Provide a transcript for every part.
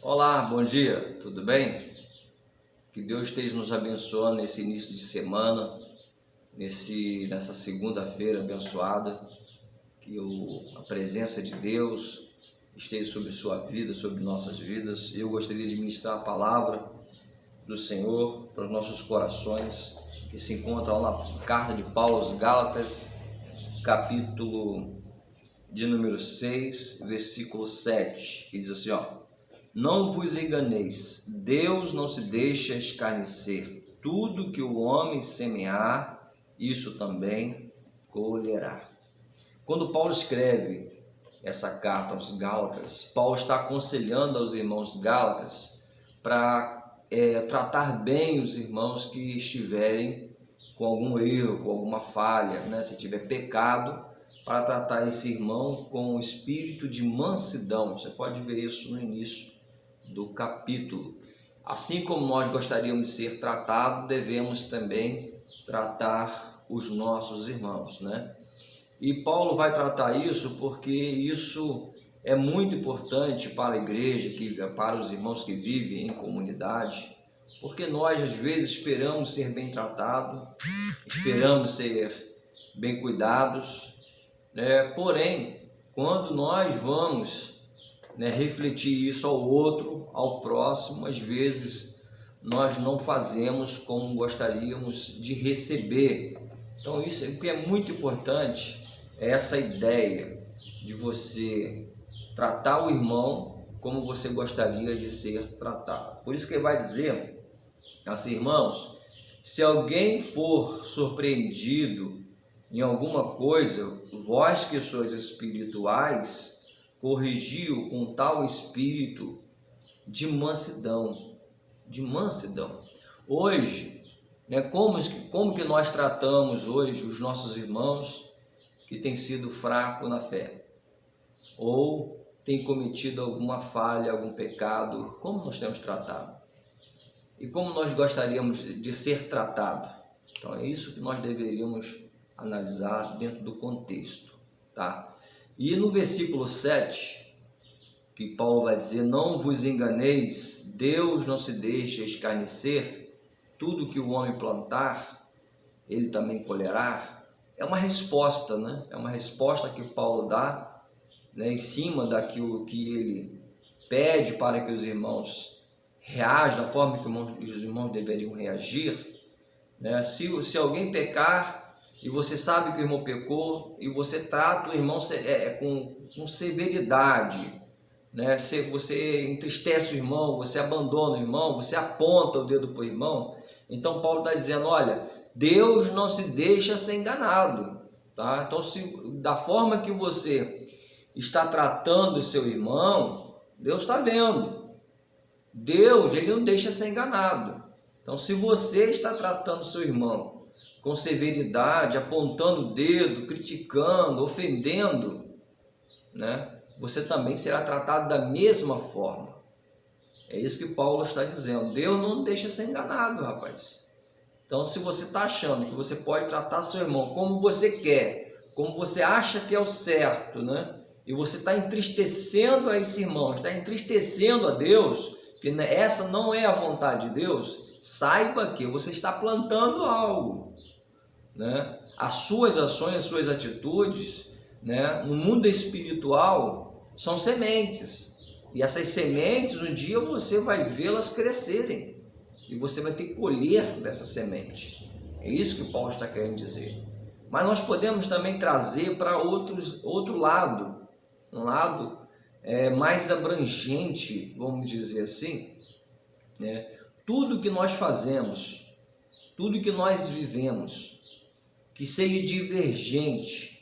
Olá, bom dia, tudo bem? Que Deus esteja nos abençoando nesse início de semana, nessa segunda-feira abençoada, que a presença de Deus esteja sobre sua vida, sobre nossas vidas. Eu gostaria de ministrar a palavra do Senhor para os nossos corações, que se encontra lá na carta de Paulo aos Gálatas, capítulo de número 6, versículo 7, que diz assim, Não vos enganeis, Deus não se deixa escarnecer. Tudo que o homem semear, isso também colherá. Quando Paulo escreve essa carta aos Gálatas, Paulo está aconselhando aos irmãos Gálatas para tratar bem os irmãos que estiverem com algum erro, com alguma falha, né? Se tiver pecado, para tratar esse irmão com o espírito de mansidão. Você pode ver isso no início do capítulo. Assim como nós gostaríamos de ser tratados, devemos também tratar os nossos irmãos, né? E Paulo vai tratar isso porque isso é muito importante para a igreja, para os irmãos que vivem em comunidade, porque nós às vezes esperamos ser bem tratados, esperamos ser bem cuidados, né? Porém, quando nós vamos refletir isso ao outro, ao próximo, às vezes nós não fazemos como gostaríamos de receber. Então isso é o que é muito importante, é essa ideia de você tratar o irmão como você gostaria de ser tratado. Por isso que ele vai dizer assim, irmãos, se alguém for surpreendido em alguma coisa, vós que sois espirituais, corrigiu com tal espírito de mansidão, Hoje, como que nós tratamos hoje os nossos irmãos que têm sido fracos na fé, ou têm cometido alguma falha, algum pecado? Como nós temos tratado? E como nós gostaríamos de ser tratados? Então é isso que nós deveríamos analisar dentro do contexto, tá? E no versículo 7, que Paulo vai dizer, não vos enganeis, Deus não se deixa escarnecer, tudo que o homem plantar, ele também colherá. É uma resposta, né? É uma resposta que Paulo dá, né, em cima daquilo que ele pede para que os irmãos reajam da forma que os irmãos deveriam reagir, né? Se alguém pecar, e você sabe que o irmão pecou, e você trata o irmão com severidade, né? Você entristece o irmão, você abandona o irmão, você aponta o dedo para o irmão. Então Paulo está dizendo, olha, Deus não se deixa ser enganado, tá? Então da forma que você está tratando o seu irmão, Deus está vendo. Deus, ele não deixa ser enganado. Então se você está tratando o seu irmão com severidade, apontando o dedo, criticando, ofendendo, né? Você também será tratado da mesma forma. É isso que Paulo está dizendo. Deus não deixa ser enganado, rapaz. Então, se você está achando que você pode tratar seu irmão como você quer, como você acha que é o certo, né? E você está entristecendo a esse irmão, está entristecendo a Deus, que essa não é a vontade de Deus, saiba que você está plantando algo, né? As suas ações, as suas atitudes, né, no mundo espiritual são sementes, e essas sementes um dia você vai vê-las crescerem e você vai ter que colher dessa semente. É isso que Paulo está querendo dizer. Mas nós podemos também trazer para outro lado, um lado mais abrangente, vamos dizer assim, né? Tudo que nós fazemos, tudo que nós vivemos, que seja divergente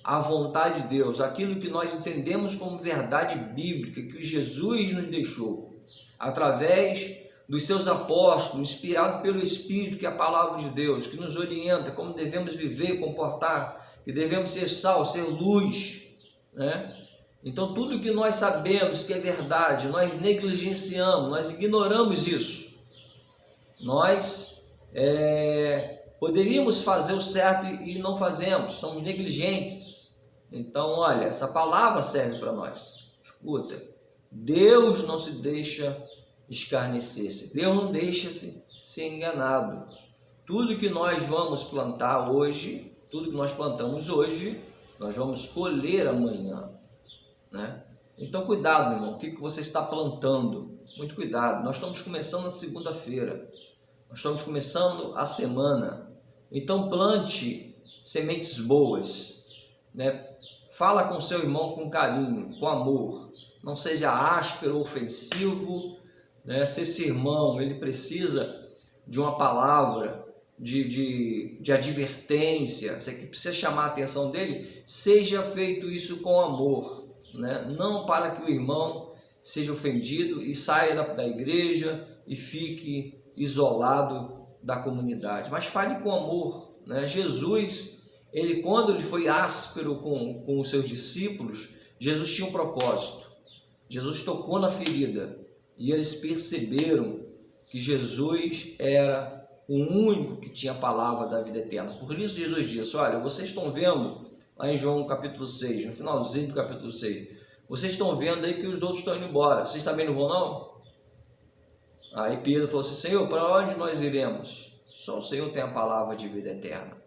à vontade de Deus, aquilo que nós entendemos como verdade bíblica, que Jesus nos deixou, através dos seus apóstolos, inspirado pelo Espírito, que é a palavra de Deus, que nos orienta como devemos viver, comportar, que devemos ser sal, ser luz, né? Então tudo que nós sabemos que é verdade, nós negligenciamos, nós ignoramos isso. Nós poderíamos fazer o certo e não fazemos, somos negligentes. Então, olha, essa palavra serve para nós. Escuta, Deus não se deixa escarnecer-se, Deus não deixa-se ser enganado. Tudo que nós vamos plantar hoje, tudo que nós plantamos hoje, nós vamos colher amanhã, né? Então cuidado, meu irmão, o que você está plantando? Muito cuidado, nós estamos começando a segunda-feira, nós estamos começando a semana, então plante sementes boas, né? Fala com seu irmão com carinho, com amor, não seja áspero, ofensivo, né? Se esse irmão ele precisa de uma palavra de advertência, você precisa chamar a atenção dele, seja feito isso com amor, né? Não para que o irmão seja ofendido e saia da igreja e fique isolado da comunidade, mas fale com amor, né? Jesus, quando ele foi áspero com os seus discípulos, Jesus tinha um propósito. Jesus tocou na ferida e eles perceberam que Jesus era o único que tinha a palavra da vida eterna. Por isso Jesus disse: olha, vocês estão vendo lá em João capítulo 6, no finalzinho do capítulo 6, vocês estão vendo aí que os outros estão indo embora, vocês também não vão não? Aí Pedro falou assim: Senhor, para onde nós iremos? Só o Senhor tem a palavra de vida eterna.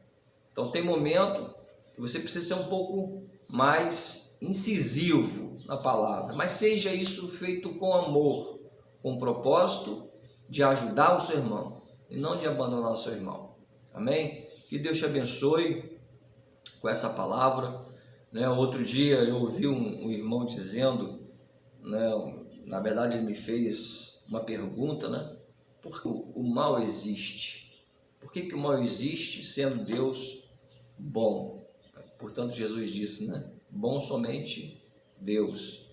Então tem momento que você precisa ser um pouco mais incisivo na palavra, mas seja isso feito com amor, com o propósito de ajudar o seu irmão e não de abandonar o seu irmão. Amém? Que Deus te abençoe com essa palavra, né? Outro dia eu ouvi um irmão dizendo, né? Na verdade ele me fez uma pergunta, né? Por que o mal existe? Por que o mal existe sendo Deus bom? Portanto Jesus disse, né? Bom somente Deus.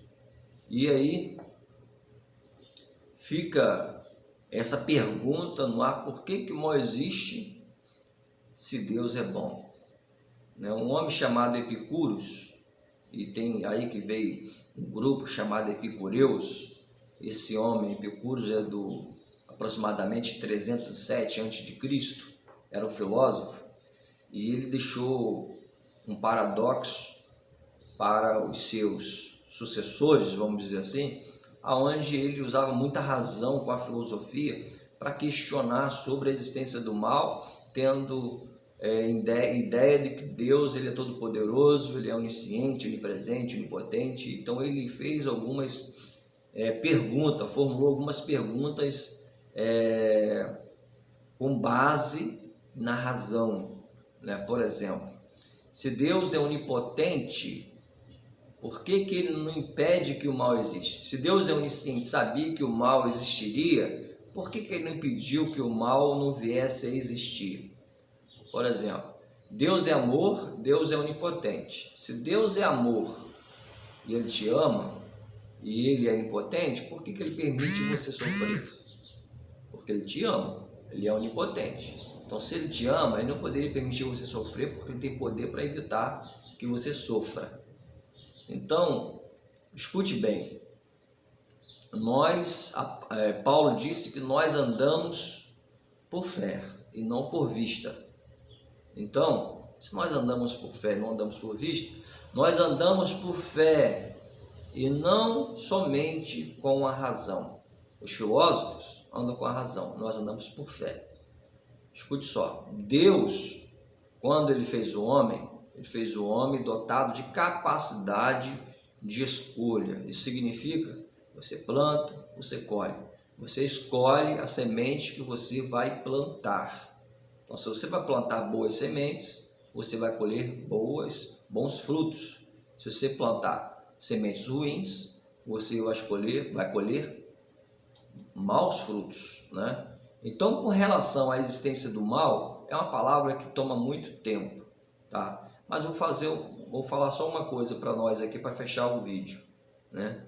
E aí fica essa pergunta no ar: por que o mal existe se Deus é bom? Um homem chamado Epicuros, e tem aí que veio um grupo chamado Epicureus. Esse homem Epicuros é do aproximadamente 307 a.C., era um filósofo, e ele deixou um paradoxo para os seus sucessores, vamos dizer assim, aonde ele usava muita razão com a filosofia para questionar sobre a existência do mal, tendo ideia de que Deus ele é todo poderoso, ele é onisciente, onipresente, onipotente. Então ele fez algumas perguntas, formulou algumas perguntas com base na razão, né? Por exemplo, se Deus é onipotente, por que ele não impede que o mal exista? Se Deus é onisciente, sabia que o mal existiria, por que ele não impediu que o mal não viesse a existir? Por exemplo, Deus é amor, Deus é onipotente. Se Deus é amor e Ele te ama, e Ele é onipotente, por que ele permite você sofrer? Porque Ele te ama, Ele é onipotente. Então, se Ele te ama, Ele não poderia permitir você sofrer, porque Ele tem poder para evitar que você sofra. Então, escute bem, Paulo disse que nós andamos por fé e não por vista. Então, se nós andamos por fé e não andamos por vista, nós andamos por fé e não somente com a razão. Os filósofos andam com a razão, nós andamos por fé. Escute só, Deus, quando Ele fez o homem, Ele fez o homem dotado de capacidade de escolha. Isso significa: você planta, você colhe. Você escolhe a semente que você vai plantar. Então, se você vai plantar boas sementes, você vai colher bons frutos. Se você plantar sementes ruins, você vai colher maus frutos, né? Então, com relação à existência do mal, é uma palavra que toma muito tempo, tá? Mas vou falar só uma coisa para nós aqui para fechar o vídeo, né?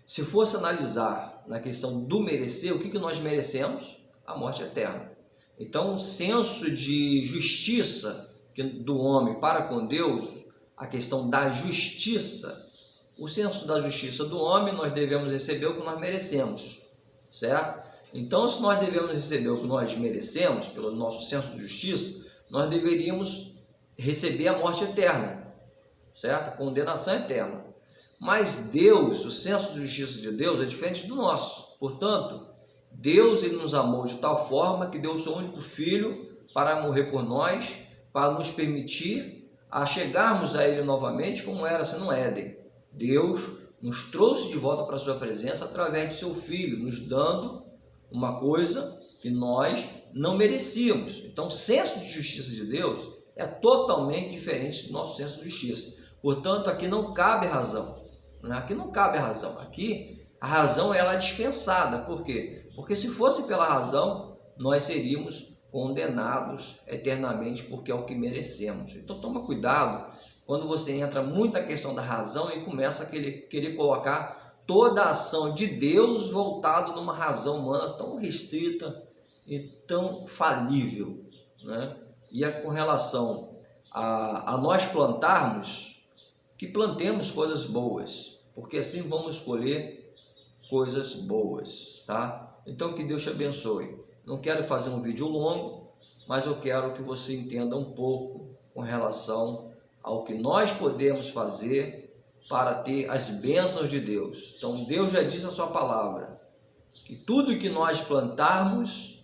Se fosse analisar na questão do merecer, o que nós merecemos? A morte eterna. Então, o senso de justiça do homem para com Deus, a questão da justiça, o senso da justiça do homem, nós devemos receber o que nós merecemos, certo? Então, se nós devemos receber o que nós merecemos, pelo nosso senso de justiça, nós deveríamos receber a morte eterna, certo? A condenação eterna. Mas Deus, o senso de justiça de Deus é diferente do nosso. Portanto, Deus ele nos amou de tal forma que deu o seu único Filho para morrer por nós, para nos permitir a chegarmos a Ele novamente como era assim no Éden. Deus nos trouxe de volta para a sua presença através de seu Filho, nos dando uma coisa que nós não merecíamos. Então, o senso de justiça de Deus é totalmente diferente do nosso senso de justiça. Portanto, aqui não cabe razão. Aqui não cabe a razão. Aqui a razão ela é dispensada. Por quê? Porque se fosse pela razão, nós seríamos condenados eternamente, porque é o que merecemos. Então toma cuidado quando você entra muito na questão da razão e começa a querer colocar toda a ação de Deus voltado numa razão humana tão restrita e tão falível, né? E é com relação a nós plantarmos, que plantemos coisas boas, porque assim vamos colher coisas boas, tá? Então que Deus te abençoe. Não quero fazer um vídeo longo, mas eu quero que você entenda um pouco com relação ao que nós podemos fazer para ter as bênçãos de Deus. Então Deus já disse a sua palavra, que tudo que nós plantarmos,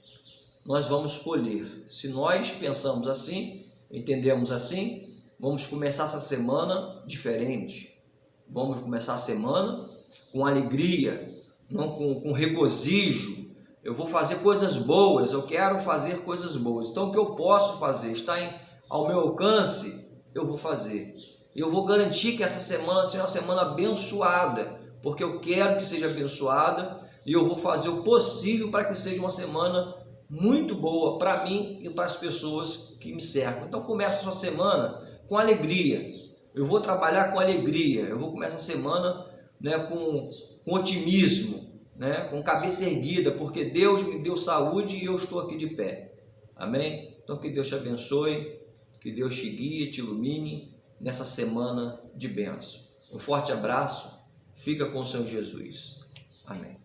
nós vamos colher. Se nós pensamos assim, entendemos assim, vamos começar essa semana diferente. Vamos começar a semana com alegria, não com regozijo. Eu vou fazer coisas boas, eu quero fazer coisas boas. Então o que eu posso fazer, está ao meu alcance, eu vou fazer. Eu vou garantir que essa semana seja uma semana abençoada, porque eu quero que seja abençoada e eu vou fazer o possível para que seja uma semana muito boa para mim e para as pessoas que me cercam. Então começa a sua semana com alegria. Eu vou trabalhar com alegria. Eu vou começar a semana, né, com otimismo, né, com cabeça erguida, porque Deus me deu saúde e eu estou aqui de pé. Amém? Então que Deus te abençoe, que Deus te guie, te ilumine nessa semana de bênção. Um forte abraço, fica com o Senhor Jesus. Amém.